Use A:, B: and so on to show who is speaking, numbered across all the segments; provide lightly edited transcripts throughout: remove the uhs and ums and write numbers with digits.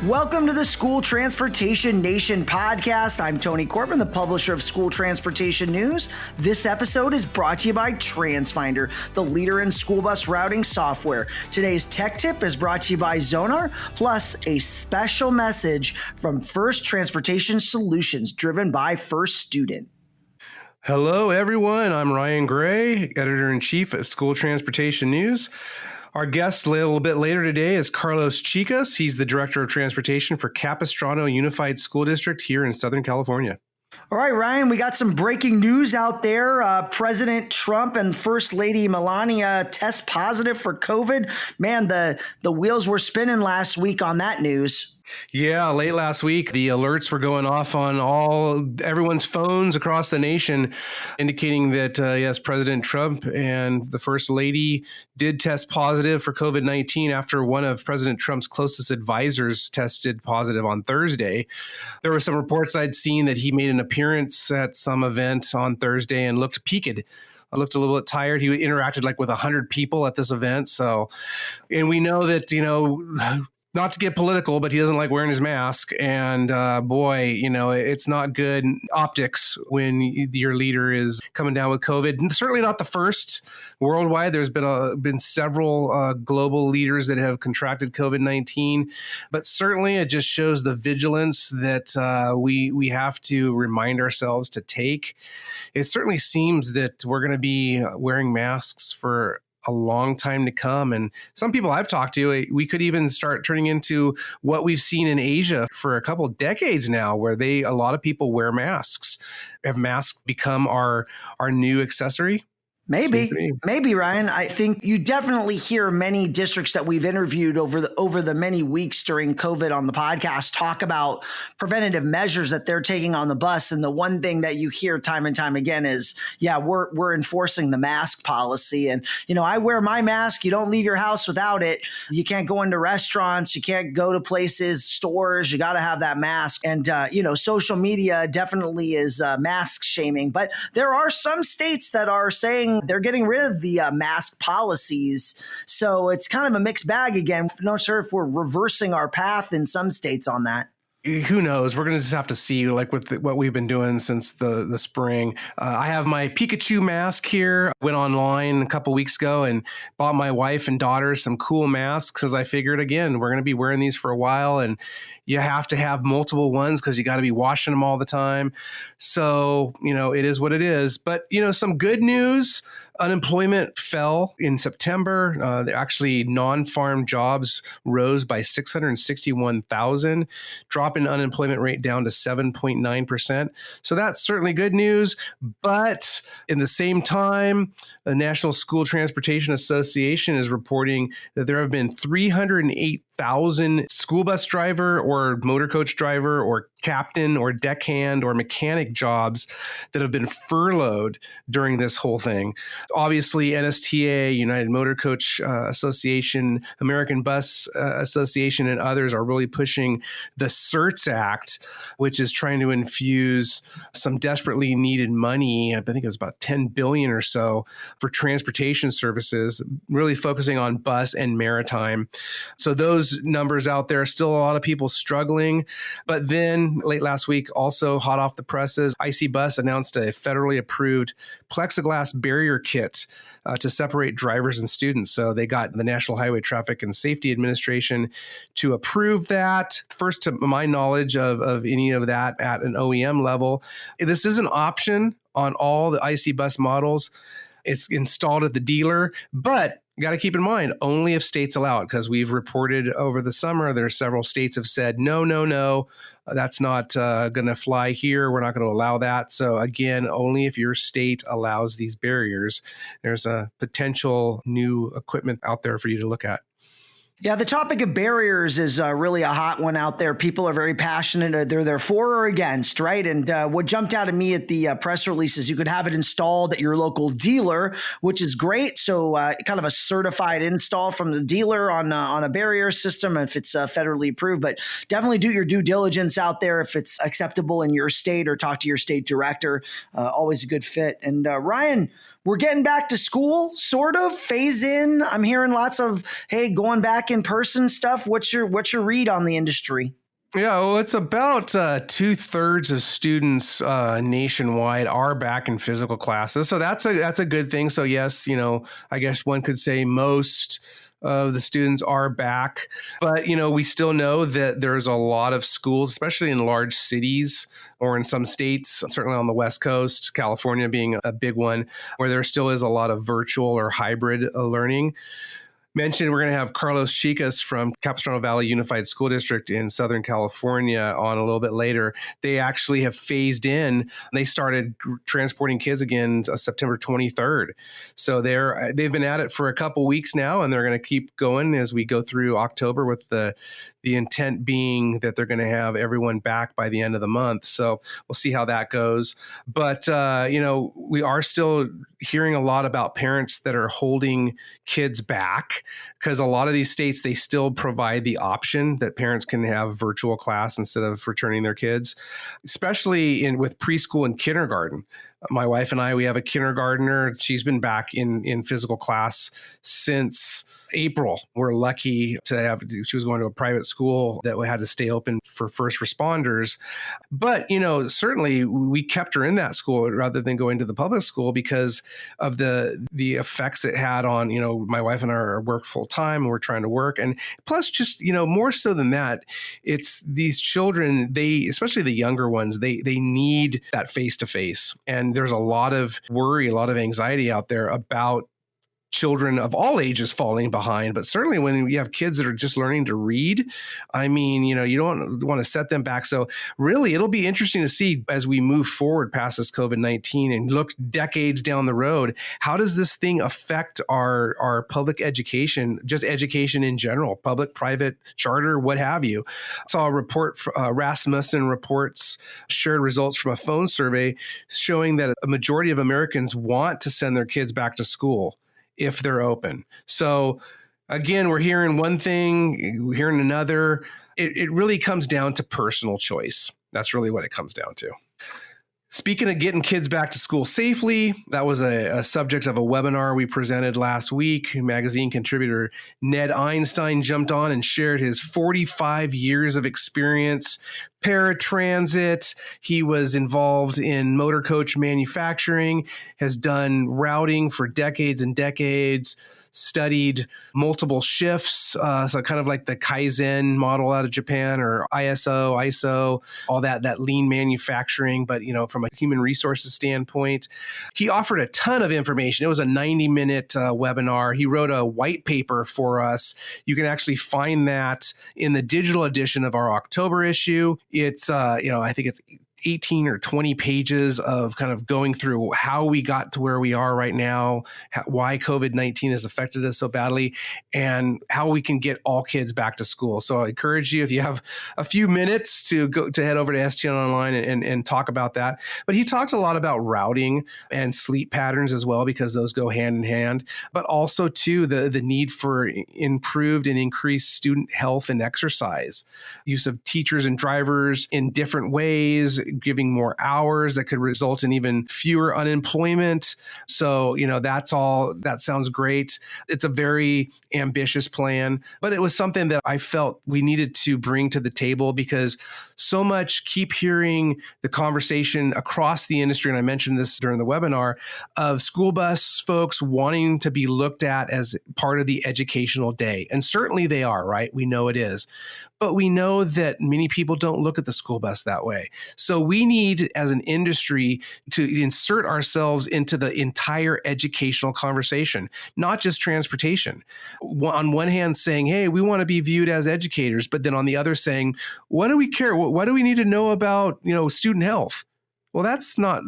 A: Welcome to the School Transportation Nation podcast. I'm Tony Corbin, the publisher of School Transportation News. This episode is brought to you by TransFinder, the leader in school bus routing software. Today's tech tip is brought to you by Zonar, plus a special message from First Transportation Solutions, driven by First Student.
B: Hello, everyone. I'm Ryan Gray, editor-in-chief at School Transportation News. Our guest a little bit later today is Carlos Chicas. He's the director of transportation for Capistrano Unified School District here in Southern California.
A: All right, Ryan, we got some breaking news out there. President Trump and First Lady Melania test positive for COVID. Man, the wheels were spinning last week on that news.
B: Yeah, late last week, the alerts were going off on everyone's phones across the nation, indicating that, yes, President Trump and the First Lady did test positive for COVID-19 after one of President Trump's closest advisors tested positive on Thursday. There were some reports I'd seen that he made an appearance at some event on Thursday and looked peaked. I looked a little bit tired. He interacted with 100 people at this event. And we know that, not to get political, but he doesn't like wearing his mask. And it's not good optics when your leader is coming down with COVID. And certainly not the first worldwide. There's been several global leaders that have contracted COVID-19. But certainly it just shows the vigilance that we have to remind ourselves to take. It certainly seems that we're going to be wearing masks for a long time to come. And some people I've talked to, we could even start turning into what we've seen in Asia for a couple of decades now, where a lot of people wear masks. Have masks become our new accessory?
A: Maybe, Ryan. I think you definitely hear many districts that we've interviewed over the many weeks during COVID on the podcast talk about preventative measures that they're taking on the bus. And the one thing that you hear time and time again is, we're enforcing the mask policy. And, I wear my mask. You don't leave your house without it. You can't go into restaurants. You can't go to places, stores. You got to have that mask. And, social media definitely is mask shaming. But there are some states that are saying they're getting rid of the mask policies. So it's kind of a mixed bag again. I'm not sure if we're reversing our path in some states on that.
B: Who knows? We're going to just have to see, with what we've been doing since the spring. I have my Pikachu mask here. I went online a couple weeks ago and bought my wife and daughter some cool masks, as I figured, again, we're going to be wearing these for a while. And you have to have multiple ones because you got to be washing them all the time. So, it is what it is. But, some good news. Unemployment fell in September. Actually, non-farm jobs rose by 661,000, dropping unemployment rate down to 7.9%. So that's certainly good news. But in the same time, the National School Transportation Association is reporting that there have been 308,000 school bus driver or motor coach driver or captain or deckhand or mechanic jobs that have been furloughed during this whole thing. Obviously, NSTA, United Motor Coach Association, American Bus Association, and others are really pushing the CERTS Act, which is trying to infuse some desperately needed money. I think it was about $10 billion or so for transportation services, really focusing on bus and maritime. So those numbers out there, still a lot of people struggling. But then late last week, also hot off the presses, IC Bus announced a federally approved plexiglass barrier kit to separate drivers and students. So they got the National Highway Traffic and Safety Administration to approve that. First, to my knowledge of any of that at an OEM level. This is an option on all the IC Bus models. It's installed at the dealer, but you got to keep in mind, only if states allow it, because we've reported over the summer, there are several states have said, no, that's not going to fly here. We're not going to allow that. So again, only if your state allows these barriers, there's a potential new equipment out there for you to look at.
A: Yeah, the topic of barriers is really a hot one out there. People are very passionate. They're for or against, right? And what jumped out at me at the press release is you could have it installed at your local dealer, which is great. So kind of a certified install from the dealer on a barrier system if it's federally approved. But definitely do your due diligence out there if it's acceptable in your state, or talk to your state director. Always a good fit. And Ryan, we're getting back to school, sort of phase in. I'm hearing lots of, hey, going back in person stuff. What's your read on the industry?
B: Yeah, well, it's about 2/3 of students nationwide are back in physical classes, so that's a good thing. So yes, I guess one could say most of the students are back, but we still know that there's a lot of schools, especially in large cities or in some states, certainly on the West Coast, California being a big one, where there still is a lot of virtual or hybrid learning. Mentioned we're going to have Carlos Chicas from Capistrano Unified School District in Southern California on a little bit later. They actually have phased in. They started transporting kids again September 23rd. So they've been at it for a couple weeks now, and they're going to keep going as we go through October, with the intent being that they're going to have everyone back by the end of the month. So we'll see how that goes. But, we are still hearing a lot about parents that are holding kids back, because a lot of these states, they still provide the option that parents can have virtual class instead of returning their kids, especially with preschool and kindergarten. My wife and I, we have a kindergartner. She's been back in physical class since April. We're lucky to have, she was going to a private school that we had to stay open for first responders. But, certainly we kept her in that school rather than going to the public school because of the effects it had on, my wife and I work full time and we're trying to work. And plus just, more so than that, it's these children, especially the younger ones, they need that face-to-face. And there's a lot of worry, a lot of anxiety out there about children of all ages falling behind, but certainly when you have kids that are just learning to read, you don't want to set them back. So really, it'll be interesting to see as we move forward past this COVID-19 and look decades down the road, how does this thing affect our public education, just education in general, public, private, charter, what have you. I saw a report, Rasmussen reports shared results from a phone survey showing that a majority of Americans want to send their kids back to school if they're open. So again, we're hearing one thing, we're hearing another. It really comes down to personal choice. That's really what it comes down to. Speaking of getting kids back to school safely, that was a subject of a webinar we presented last week. Magazine contributor Ned Einstein jumped on and shared his 45 years of experience, paratransit. He was involved in motor coach manufacturing, has done routing for decades and decades, studied multiple shifts, so kind of like the Kaizen model out of Japan, or ISO, all that lean manufacturing, but from a human resources standpoint. He offered a ton of information. It was a 90-minute webinar. He wrote a white paper for us. You can actually find that in the digital edition of our October issue. It's I think it's 18 or 20 pages of kind of going through how we got to where we are right now, why COVID-19 has affected us so badly, and how we can get all kids back to school. So I encourage you, if you have a few minutes, to head over to STN Online and talk about that. But he talked a lot about routing and sleep patterns as well, because those go hand in hand, but also too the need for improved and increased student health and exercise, use of teachers and drivers in different ways, giving more hours that could result in even fewer unemployment. So, that sounds great. It's a very ambitious plan, but it was something that I felt we needed to bring to the table, because so much keep hearing the conversation across the industry. And I mentioned this during the webinar, of school bus folks wanting to be looked at as part of the educational day. And certainly they are, right? We know it is. But we know that many people don't look at the school bus that way. So we need, as an industry, to insert ourselves into the entire educational conversation, not just transportation. On one hand, saying, hey, we want to be viewed as educators, but then on the other saying, what do we care? What do we need to know about, student health? Well, that's not,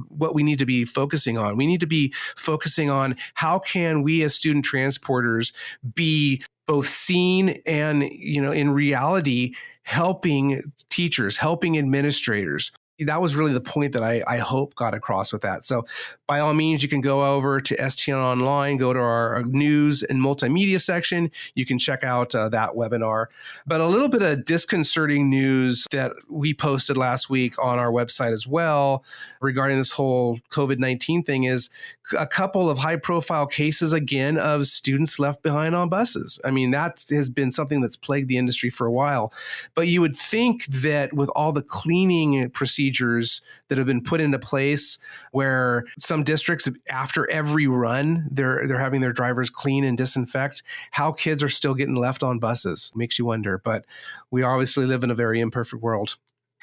B: what we need to be focusing on. We need to be focusing on how can we as student transporters be both seen and, in reality, helping teachers, helping administrators. That was really the point that I hope got across with that. So by all means, you can go over to STN Online, go to our news and multimedia section. You can check out that webinar. But a little bit of disconcerting news that we posted last week on our website as well regarding this whole COVID-19 thing is a couple of high-profile cases again of students left behind on buses. I mean, that has been something that's plagued the industry for a while. But you would think that with all the cleaning procedures that have been put into place, where some districts, after every run, they're having their drivers clean and disinfect, how kids are still getting left on buses makes you wonder. But we obviously live in a very imperfect world.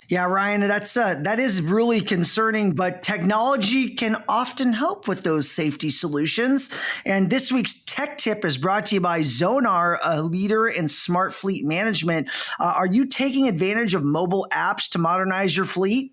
A: Yeah, Ryan, that is really concerning, but technology can often help with those safety solutions. And this week's tech tip is brought to you by Zonar, a leader in smart fleet management. Are you taking advantage of mobile apps to modernize your fleet?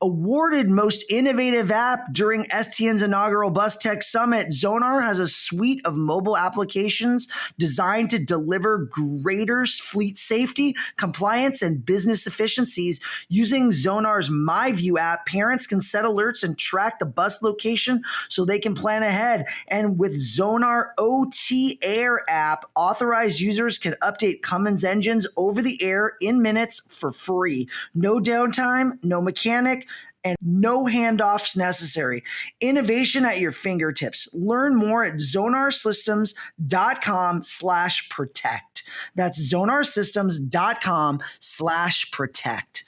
A: Awarded most innovative app during STN's inaugural Bus Tech Summit, Zonar has a suite of mobile applications designed to deliver greater fleet safety, compliance, and business efficiencies. Using Zonar's MyView app, parents can set alerts and track the bus location so they can plan ahead. And with Zonar OT Air app, authorized users can update Cummins engines over the air in minutes for free. No downtime, no mechanic, and no handoffs necessary. Innovation at your fingertips. Learn more at zonarsystems.com/protect. That's zonarsystems.com/protect.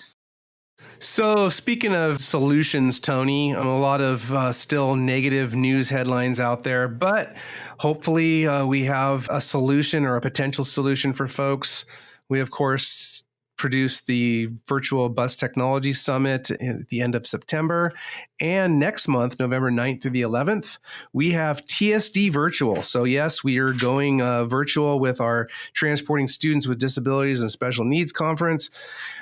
B: So speaking of solutions, Tony, a lot of still negative news headlines out there, but hopefully we have a solution or a potential solution for folks. We, of course, produced the virtual Bus Technology Summit at the end of September. And next month, November 9th through the 11th, we have TSD Virtual. So yes, we are going virtual with our Transporting Students with Disabilities and Special Needs Conference.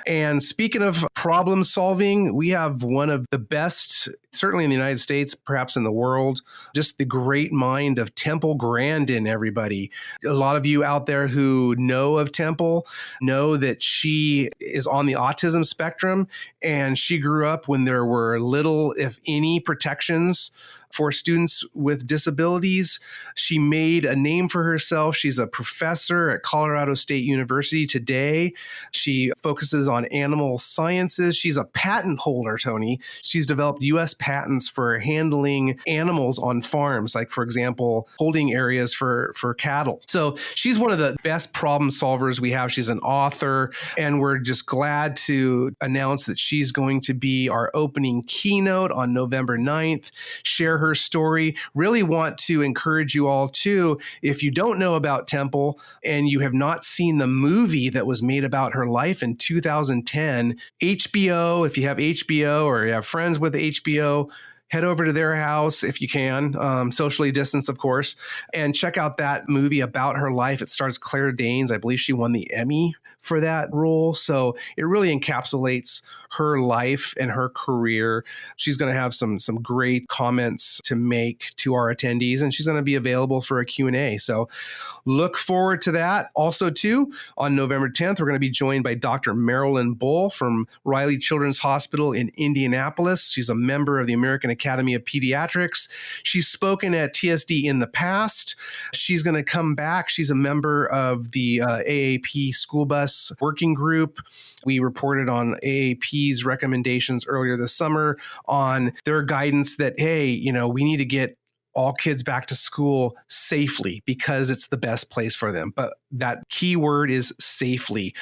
B: And speaking of problem solving, we have one of the best, certainly in the United States, perhaps in the world, just the great mind of Temple Grandin, everybody. A lot of you out there who know of Temple know that she is on the autism spectrum, and she grew up when there were little, if any, protections for students with disabilities. She made a name for herself. She's a professor at Colorado State University today. She focuses on animal sciences. She's a patent holder, Tony. She's developed U.S. patents for handling animals on farms, like, for example, holding areas for cattle. So she's one of the best problem solvers we have. She's an author, and we're just glad to announce that she's going to be our opening keynote on November 9th. Share her story. Really want to encourage you all too, if you don't know about Temple and you have not seen the movie that was made about her life in 2010, HBO, if you have HBO or you have friends with HBO, head over to their house if you can, socially distanced, of course, and check out that movie about her life. It stars Claire Danes. I believe she won the Emmy for that role. So it really encapsulates her life and her career. She's going to have some great comments to make to our attendees, and she's going to be available for a Q&A. So look forward to that. Also, too, on November 10th, we're going to be joined by Dr. Marilyn Bull from Riley Children's Hospital in Indianapolis. She's a member of the American Academy of Pediatrics. She's spoken at TSD in the past. She's going to come back. She's a member of the AAP School Bus Working Group. We reported on AAP's recommendations earlier this summer on their guidance that, hey, we need to get all kids back to school safely because it's the best place for them. But that key word is safely.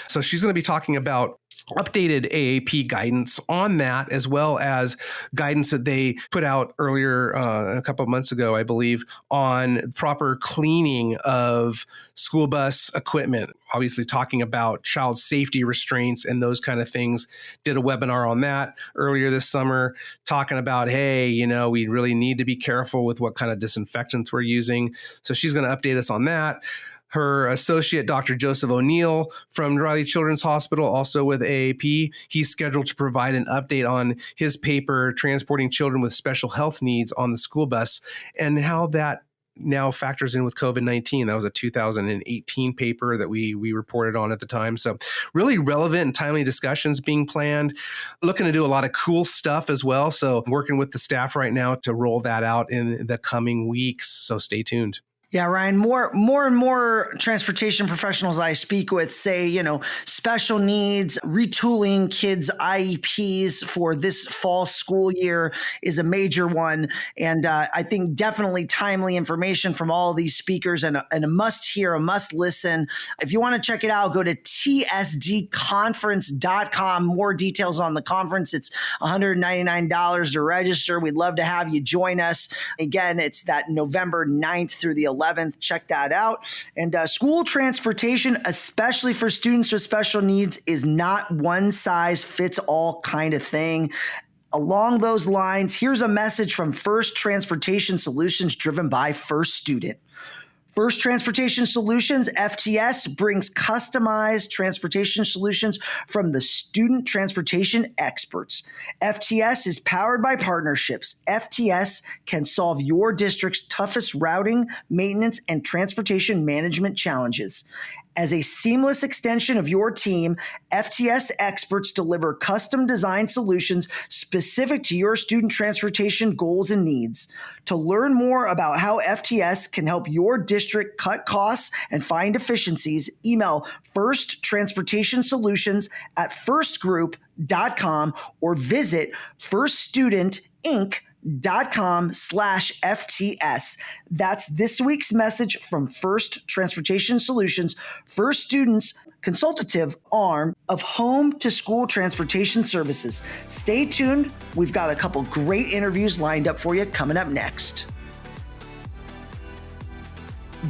B: So she's going to be talking about updated AAP guidance on that, as well as guidance that they put out earlier a couple of months ago, I believe, on proper cleaning of school bus equipment. Obviously talking about child safety restraints and those kind of things. Did a webinar on that earlier this summer, talking about, hey, we really need to be careful with what kind of disinfectants we're using. So she's going to update us on that. Her associate, Dr. Joseph O'Neill from Riley Children's Hospital, also with AAP, he's scheduled to provide an update on his paper, Transporting Children with Special Health Needs on the School Bus, and how that now factors in with COVID-19. That was a 2018 paper that we reported on at the time. So really relevant and timely discussions being planned. Looking to do a lot of cool stuff as well. So working with the staff right now to roll that out in the coming weeks. So stay tuned.
A: Yeah, Ryan, more and more transportation professionals I speak with say, special needs, retooling kids' IEPs for this fall school year is a major one. And I think definitely timely information from all of these speakers and a must hear, a must listen. If you want to check it out, go to tsdconference.com. More details on the conference. It's $199 to register. We'd love to have you join us. Again, it's that November 9th through the 11th. Check that out. And school transportation, especially for students with special needs, is not one size fits all kind of thing. Along those lines, here's a message from First Transportation Solutions driven by First Student. First Transportation Solutions, FTS, brings customized transportation solutions from the student transportation experts. FTS is powered by partnerships. FTS can solve your district's toughest routing, maintenance, and transportation management challenges. As a seamless extension of your team, FTS experts deliver custom-designed solutions specific to your student transportation goals and needs. To learn more about how FTS can help your district cut costs and find efficiencies, email First Transportation Solutions at firstgroup.com or visit firststudentinc.com/FTS. That's this week's message from First Transportation Solutions, First Students' consultative arm of home to school transportation services. Stay tuned. We've got a couple great interviews lined up for you coming up next.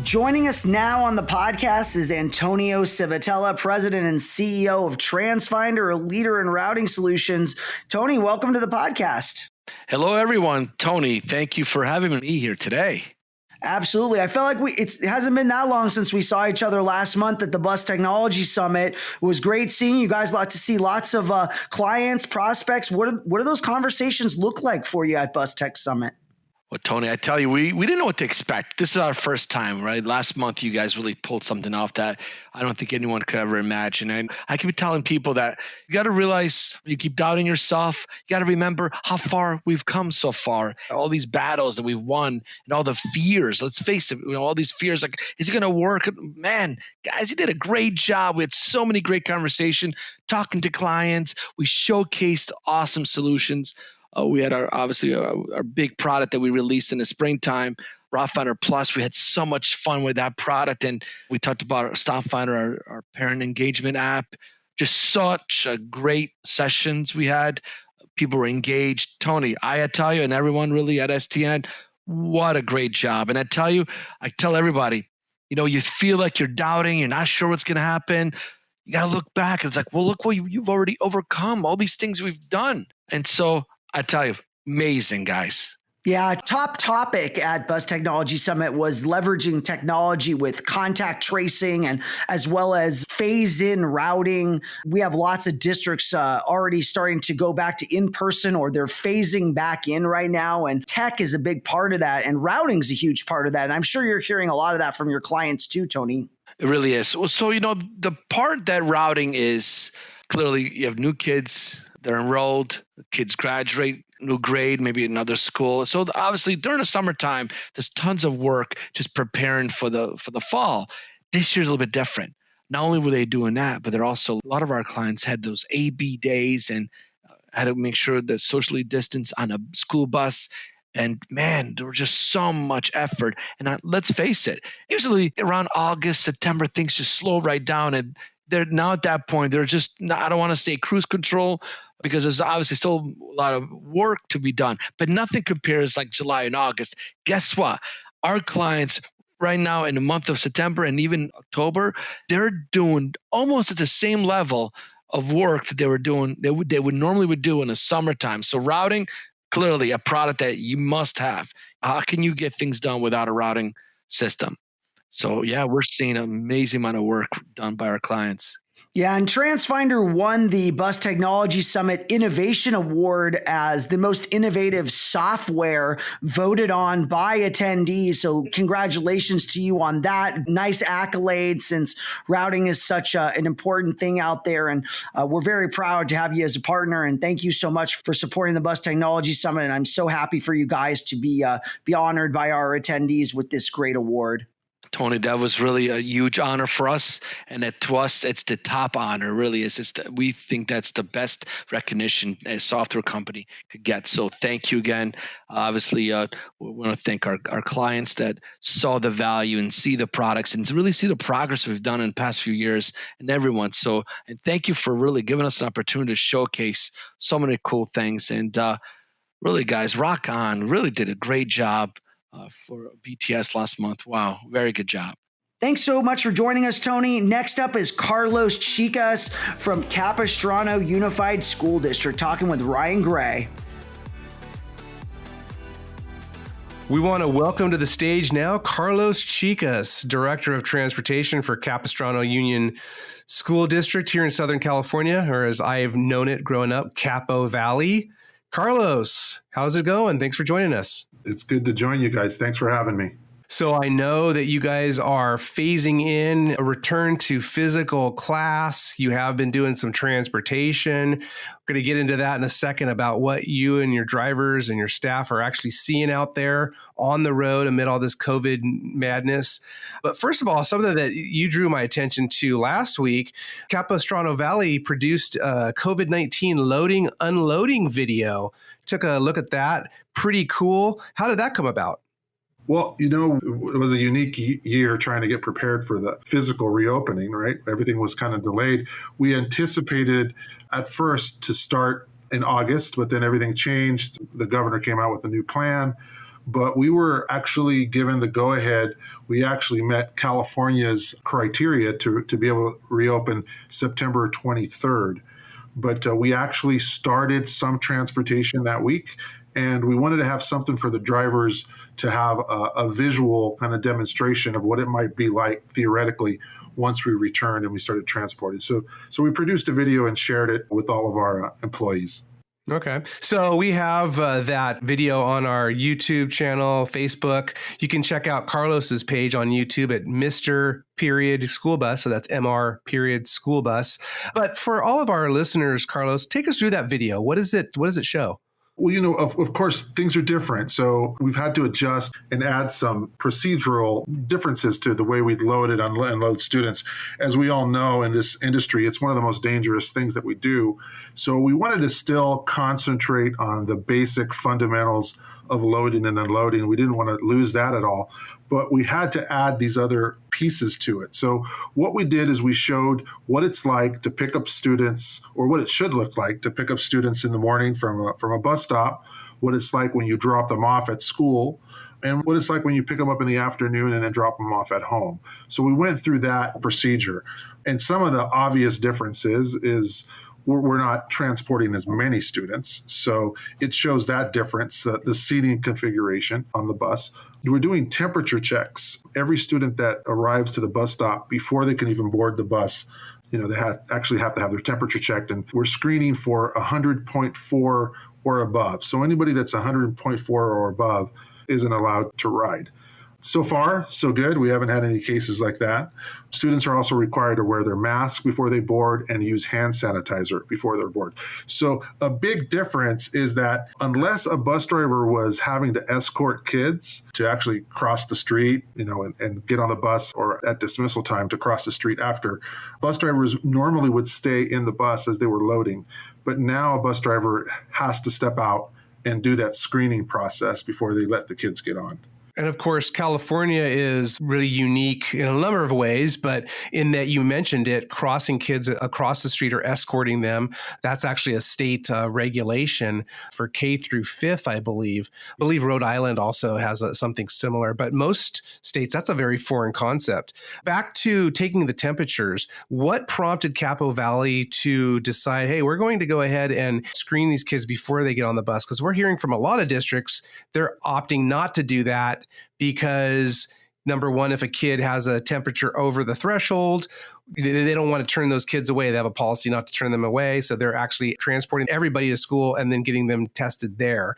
A: Joining us now on the podcast is Antonio Civitella, President and CEO of TransFinder, a leader in routing solutions. Tony, welcome to the podcast.
C: Hello, everyone. Tony, thank you for having me here today.
A: Absolutely. I felt like it hasn't been that long since we saw each other last month at the Bus Technology Summit. It was great seeing you guys. To see lots of clients, prospects. What do those conversations look like for you at Bus Tech Summit?
C: Well, Tony, I tell you, we didn't know what to expect. This is our first time, right? Last month, you guys really pulled something off that I don't think anyone could ever imagine. And I keep telling people that you got to realize when you keep doubting yourself, you got to remember how far we've come so far. All these battles that we've won and all the fears. Let's face it, all these fears, like, is it going to work? Man, guys, you did a great job. We had so many great conversations, talking to clients. We showcased awesome solutions. We had our big product that we released in the springtime, Route Finder Plus. We had so much fun with that product. And we talked about our Stop Finder, our parent engagement app. Just such a great sessions we had. People were engaged. Tony, I tell you, and everyone really at STN, what a great job. And I tell everybody, you feel like you're doubting, you're not sure what's going to happen. You got to look back. It's like, well, look what you've already overcome, all these things we've done. And so I tell you, amazing, guys.
A: Yeah, top topic at Bus Technology Summit was leveraging technology with contact tracing and as well as phase-in routing. We have lots of districts already starting to go back to in-person, or they're phasing back in right now. And tech is a big part of that. And routing is a huge part of that. And I'm sure you're hearing a lot of that from your clients too, Tony.
C: It really is. So, the part that routing is, clearly you have new kids, they're enrolled, kids graduate, new grade, maybe another school. So obviously during the summertime, there's tons of work just preparing for the fall. This year's a little bit different. Not only were they doing that, but they're also, a lot of our clients had those AB days and had to make sure that socially distanced on a school bus. And man, there was just so much effort. And let's face it, usually around August, September, things just slow right down. And they're now at that point, they're just, I don't want to say cruise control, because there's obviously still a lot of work to be done, but nothing compares like July and August. Guess what? Our clients right now in the month of September and even October, they're doing almost at the same level of work that they were doing, they would normally do in the summertime. So routing, clearly a product that you must have. How can you get things done without a routing system? So yeah, we're seeing an amazing amount of work done by our clients.
A: Yeah, and TransFinder won the Bus Technology Summit Innovation Award as the most innovative software voted on by attendees. So congratulations to you on that. Nice accolade, since routing is such an important thing out there. And we're very proud to have you as a partner. And thank you so much for supporting the Bus Technology Summit. And I'm so happy for you guys to be honored by our attendees with this great award.
C: Tony, that was really a huge honor for us, and to us, it's the top honor. Really, we think that's the best recognition a software company could get. So, thank you again. Obviously, we want to thank our clients that saw the value and see the products and really see the progress we've done in the past few years, and everyone. So, and thank you for really giving us an opportunity to showcase so many cool things. And really, guys, rock on. Really did a great job. For BTS last month. Wow, very good job.
A: Thanks so much for joining us, Tony. Next up is Carlos Chicas from Capistrano Unified School District, talking with Ryan Gray.
B: We want to welcome to the stage now Carlos Chicas, Director of Transportation for Capistrano Union School District here in Southern California, or as I've known it growing up, Capo Valley. Carlos, how's it going? Thanks for joining us.
D: It's good to join you guys. Thanks for having me.
B: So I know that you guys are phasing in a return to physical class. You have been doing some transportation. We're going to get into that in a second about what you and your drivers and your staff are actually seeing out there on the road amid all this COVID madness. But first of all, something that you drew my attention to last week, Capistrano Valley produced a COVID-19 loading, unloading video. Took a look at that. Pretty cool. How did that come about?
D: Well, it was a unique year trying to get prepared for the physical reopening, right? Everything was kind of delayed. We anticipated at first to start in August, but then everything changed. The governor came out with a new plan, but we were actually given the go-ahead. We actually met California's criteria to be able to reopen September 23rd. But we actually started some transportation that week, and we wanted to have something for the drivers to have a visual kind of demonstration of what it might be like theoretically once we returned and we started transporting. So we produced a video and shared it with all of our employees.
B: Okay. So we have that video on our YouTube channel, Facebook. You can check out Carlos's page on YouTube at Mr. School Bus. So that's MR School Bus. But for all of our listeners, Carlos, take us through that video. What does it show?
D: Well, of course, things are different. So we've had to adjust and add some procedural differences to the way we load and unload students. As we all know in this industry, it's one of the most dangerous things that we do. So we wanted to still concentrate on the basic fundamentals of loading and unloading. We didn't want to lose that at all, but we had to add these other pieces to it. So what we did is we showed what it's like to pick up students, or what it should look like to pick up students in the morning from a bus stop, what it's like when you drop them off at school, and what it's like when you pick them up in the afternoon and then drop them off at home. So we went through that procedure. And some of the obvious differences is we're not transporting as many students. So it shows that difference, the seating configuration on the bus. We're doing temperature checks. Every student that arrives to the bus stop, before they can even board the bus, they actually have to have their temperature checked. And we're screening for 100.4 or above. So anybody that's 100.4 or above isn't allowed to ride. So far, so good. We haven't had any cases like that. Students are also required to wear their mask before they board and use hand sanitizer before they're board. So a big difference is that unless a bus driver was having to escort kids to actually cross the street, and get on the bus, or at dismissal time to cross the street after, bus drivers normally would stay in the bus as they were loading. But now a bus driver has to step out and do that screening process before they let the kids get on.
B: And of course, California is really unique in a number of ways, but in that you mentioned it, crossing kids across the street or escorting them, that's actually a state regulation for K through 5th, I believe. I believe Rhode Island also has something similar, but most states, that's a very foreign concept. Back to taking the temperatures, what prompted Capo Valley to decide, hey, we're going to go ahead and screen these kids before they get on the bus? Because we're hearing from a lot of districts, they're opting not to do that, because Number one, if a kid has a temperature over the threshold, they don't want to turn those kids away. They have a policy not to turn them away. So they're actually transporting everybody to school and then getting them tested there.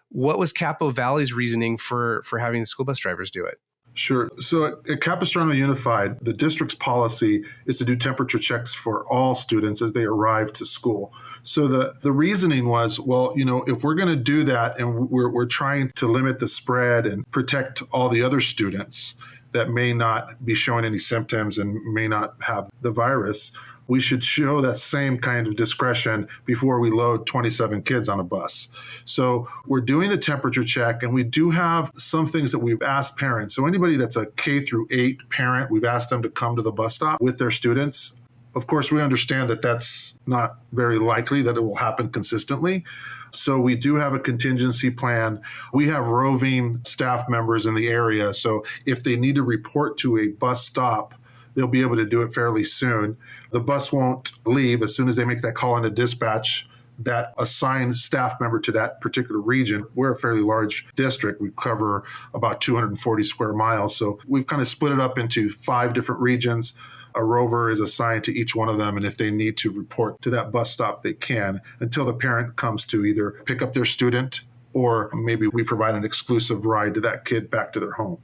B: What was Capo Valley's reasoning for having the school bus drivers do it?
D: Sure. So at Capistrano Unified, the district's policy is to do temperature checks for all students as they arrive to school. So the reasoning was, well, if we're going to do that and we're trying to limit the spread and protect all the other students that may not be showing any symptoms and may not have the virus, we should show that same kind of discretion before we load 27 kids on a bus. So we're doing the temperature check, and we do have some things that we've asked parents. So anybody that's a K through 8 parent, we've asked them to come to the bus stop with their students. Of course, we understand that that's not very likely that it will happen consistently. So we do have a contingency plan. We have roving staff members in the area. So if they need to report to a bus stop, they'll be able to do it fairly soon. The bus won't leave as soon as they make that call into dispatch. That assigned staff member to that particular region. We're a fairly large district. We cover about 240 square miles. So we've kind of split it up into 5 different regions. A rover is assigned to each one of them. And if they need to report to that bus stop, they can until the parent comes to either pick up their student or maybe we provide an exclusive ride to that kid back to their home.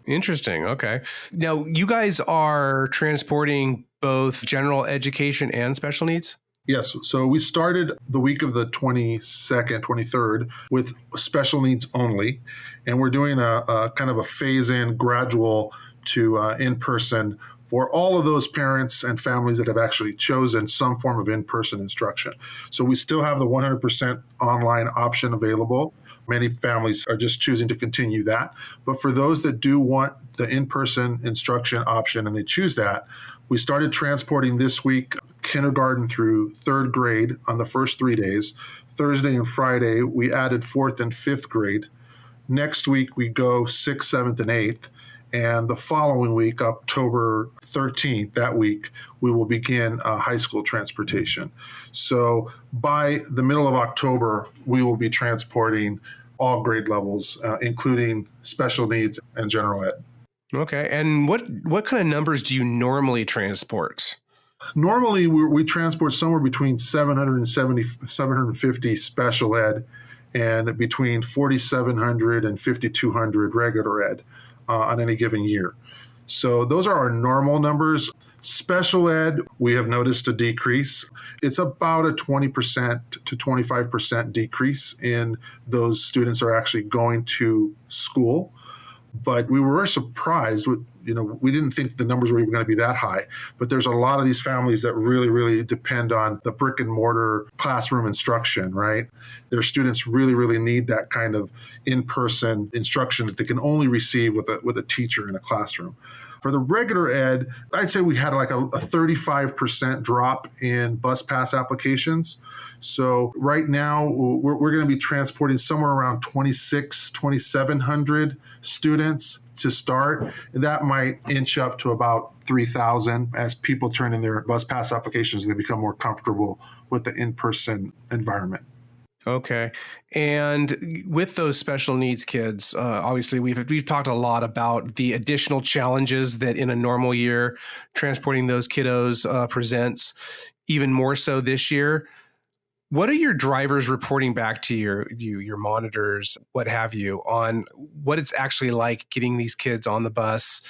B: Interesting. Okay. Now, you guys are transporting both general education and special needs?
D: Yes. So we started the week of the 22nd, 23rd with special needs only. And we're doing a kind of a phase-in gradual to in-person for all of those parents and families that have actually chosen some form of in-person instruction. So we still have the 100% online option available. Many families are just choosing to continue that. But for those that do want the in-person instruction option and they choose that, we started transporting this week kindergarten through 3rd grade on the first 3 days. Thursday and Friday, we added 4th and 5th grade. Next week, we go 6th, 7th, and 8th. And the following week, October 13th, that week, we will begin high school transportation. So by the middle of October, we will be transporting all grade levels, including special needs and general ed.
B: Okay. And what kind of numbers do you normally transport?
D: Normally, we transport somewhere between 770, 750 special ed and between 4,700 and 5,200 regular ed on any given year. So those are our normal numbers. Special ed, we have noticed a decrease. It's about a 20% to 25% decrease in those students are actually going to school. But we were surprised with, we didn't think the numbers were even going to be that high. But there's a lot of these families that really, really depend on the brick and mortar classroom instruction, right? Their students really, really need that kind of in-person instruction that they can only receive with a teacher in a classroom. For the regular ed, I'd say we had like a 35% drop in bus pass applications. So right now, we're going to be transporting somewhere around 2,700 students to start. That might inch up to about 3,000 as people turn in their bus pass applications and they become more comfortable with the in-person environment.
B: Okay. And with those special needs kids, obviously we've talked a lot about the additional challenges that in a normal year transporting those kiddos presents, even more so this year. What are your drivers reporting back to your monitors, what have you, on what it's actually like getting these kids on the bus,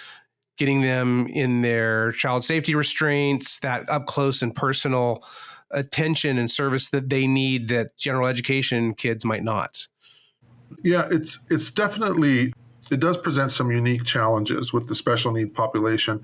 B: getting them in their child safety restraints, that up close and personal attention and service that they need that general education kids might not?
D: Yeah, it's definitely, it does present some unique challenges with the special need population.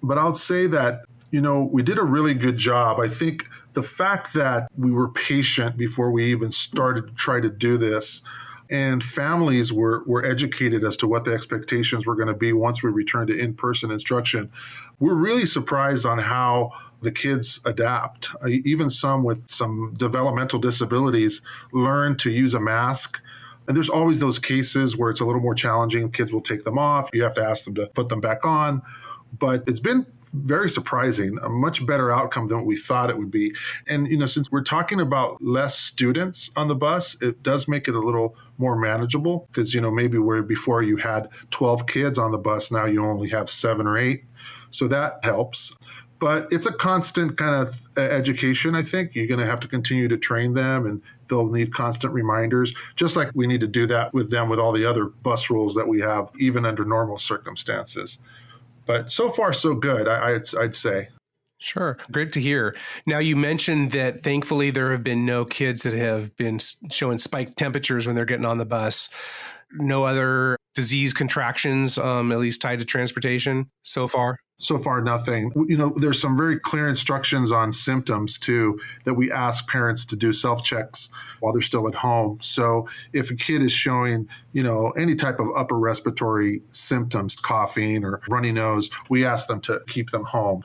D: But I'll say that, we did a really good job. I think the fact that we were patient before we even started to try to do this, and families were educated as to what the expectations were going to be once we returned to in-person instruction, we're really surprised on how the kids adapt. Even some with some developmental disabilities learn to use a mask. And there's always those cases where it's a little more challenging. Kids will take them off. You have to ask them to put them back on. but it's been very surprising, a much better outcome than what we thought it would be. And, since we're talking about less students on the bus, it does make it a little more manageable because, maybe where before you had 12 kids on the bus, now you only have 7 or 8. So that helps. But it's a constant kind of education, I think. You're going to have to continue to train them, and they'll need constant reminders, just like we need to do that with them with all the other bus rules that we have, even under normal circumstances. But so far, so good, I'd say.
B: Sure. Great to hear. Now, you mentioned that thankfully there have been no kids that have been showing spiked temperatures when they're getting on the bus. No other disease contractions, at least tied to transportation so far?
D: So far, nothing. There's some very clear instructions on symptoms, too, that we ask parents to do self-checks while they're still at home. So if a kid is showing, any type of upper respiratory symptoms, coughing or runny nose, we ask them to keep them home.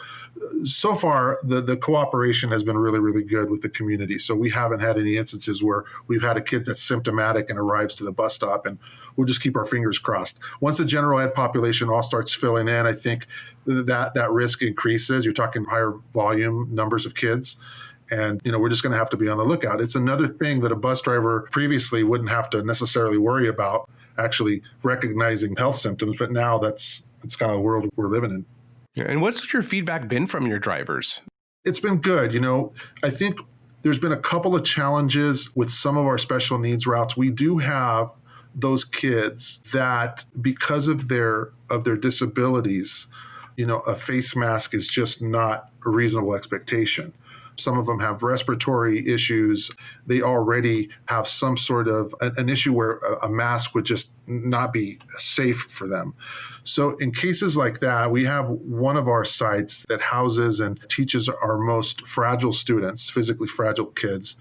D: So far, the cooperation has been really, really good with the community. So we haven't had any instances where we've had a kid that's symptomatic and arrives to the bus stop, and we'll just keep our fingers crossed. Once the general ed population all starts filling in, I think that risk increases. You're talking higher volume numbers of kids. And, we're just going to have to be on the lookout. It's another thing that a bus driver previously wouldn't have to necessarily worry about, actually recognizing health symptoms. But now it's kind of the world we're living in.
B: And what's your feedback been from your drivers?
D: It's been good. I think there's been a couple of challenges with some of our special needs routes. We do have those kids that, because of their disabilities, a face mask is just not a reasonable expectation. Some of them have respiratory issues. They already have some sort of an issue where a mask would just not be safe for them. So in cases like that, we have one of our sites that houses and teaches our most fragile students, physically fragile kids.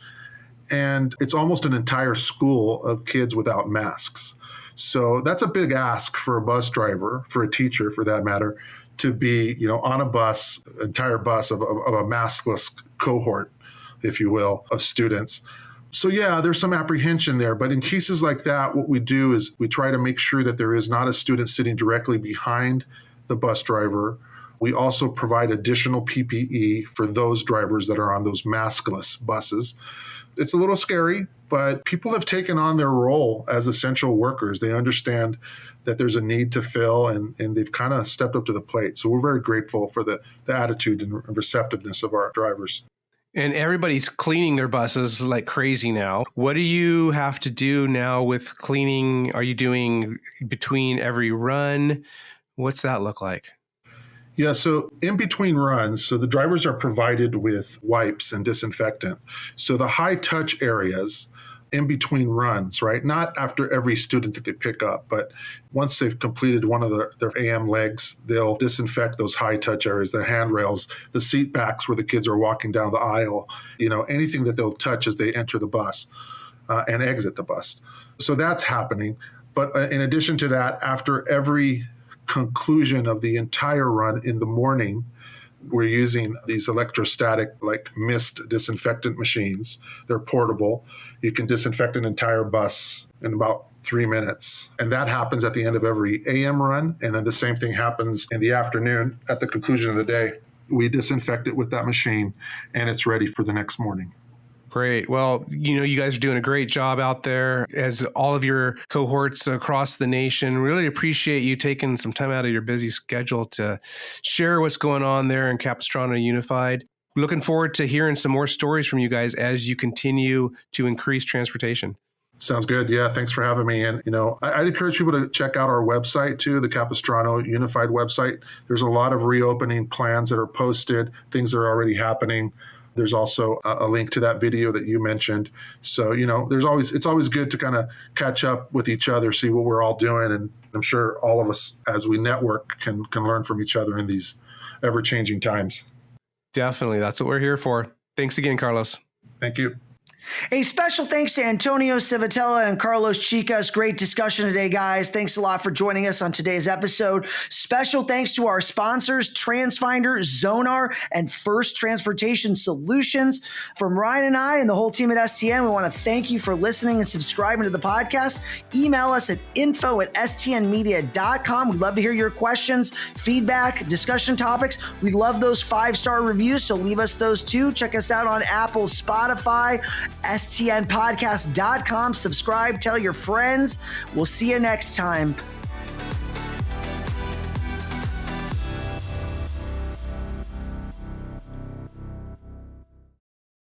D: And it's almost an entire school of kids without masks. So that's a big ask for a bus driver, for a teacher for that matter, to be, on a bus, entire bus of a maskless cohort, if you will, of students. So yeah, there's some apprehension there. But in cases like that, what we do is we try to make sure that there is not a student sitting directly behind the bus driver. We also provide additional PPE for those drivers that are on those maskless buses. It's a little scary, but people have taken on their role as essential workers. They understand that there's a need to fill, and they've kind of stepped up to the plate. So we're very grateful for the attitude and receptiveness of our drivers.
B: And everybody's cleaning their buses like crazy now. What do you have to do now with cleaning? Are you doing between every run? What's that look like?
D: Yeah, so in between runs, so the drivers are provided with wipes and disinfectant. So the high touch areas in between runs, right? Not after every student that they pick up, but once they've completed one of their AM legs, they'll disinfect those high touch areas, the handrails, the seat backs where the kids are walking down the aisle, anything that they'll touch as they enter the bus and exit the bus. So that's happening. But in addition to that, after every conclusion of the entire run in the morning, we're using these electrostatic, like mist disinfectant machines. They're portable. You can disinfect an entire bus in about 3 minutes. And that happens at the end of every AM run. And then the same thing happens in the afternoon at the conclusion of the day. We disinfect it with that machine, and it's ready for the next morning.
B: Great. Well, you guys are doing a great job out there as all of your cohorts across the nation. Really appreciate you taking some time out of your busy schedule to share what's going on there in Capistrano Unified. Looking forward to hearing some more stories from you guys as you continue to increase transportation.
D: Sounds good. Yeah, thanks for having me. And, I'd encourage people to check out our website, too, the Capistrano Unified website. There's a lot of reopening plans that are posted, things that are already happening. There's also a link to that video that you mentioned. So, it's always good to kind of catch up with each other, see what we're all doing. And I'm sure all of us, as we network, can learn from each other in these ever-changing times.
B: Definitely. That's what we're here for. Thanks again, Carlos.
D: Thank you.
A: A special thanks to Antonio Civitella and Carlos Chicas. Great discussion today, guys. Thanks a lot for joining us on today's episode. Special thanks to our sponsors, TransFinder, Zonar, and First Transportation Solutions. From Ryan and I and the whole team at STN, we want to thank you for listening and subscribing to the podcast. Email us at info@stnmedia.com. We'd love to hear your questions, feedback, discussion topics. We love those 5-star reviews, so leave us those too. Check us out on Apple, Spotify, stnpodcast.com. Subscribe, tell your friends. We'll see you next time.